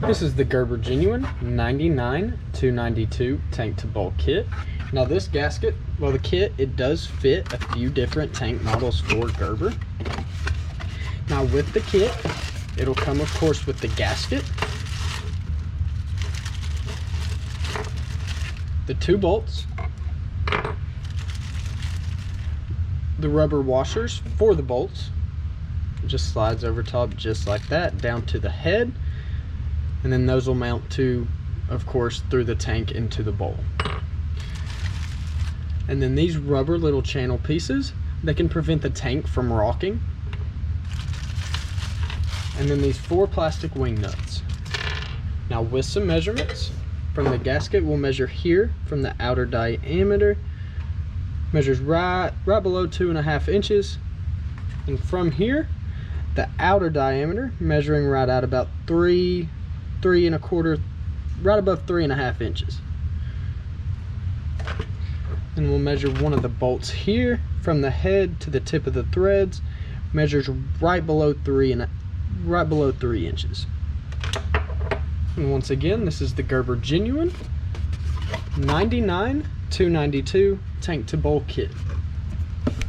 This is the Gerber Genuine 99-292 tank to bowl kit. Now this gasket, well the kit, it does fit a few different tank models for Gerber. Now with the kit, it'll come of course with the gasket, the 2 bolts, the rubber washers for the bolts. It just slides over top just like that down to the head, and then those will mount to, of course, through the tank into the bowl. And then these rubber little channel pieces, they can prevent the tank from rocking. And then these 4 plastic wing nuts. Now with some measurements from the gasket, we'll measure here from the outer diameter, measures right below 2.5 inches, and from here the outer diameter measuring right at about 3.25, right above 3.5 inches. And we'll measure one of the bolts here from the head to the tip of the threads, measures right below 3 inches. And once again, this is the Gerber Genuine 99-292 tank to bowl kit.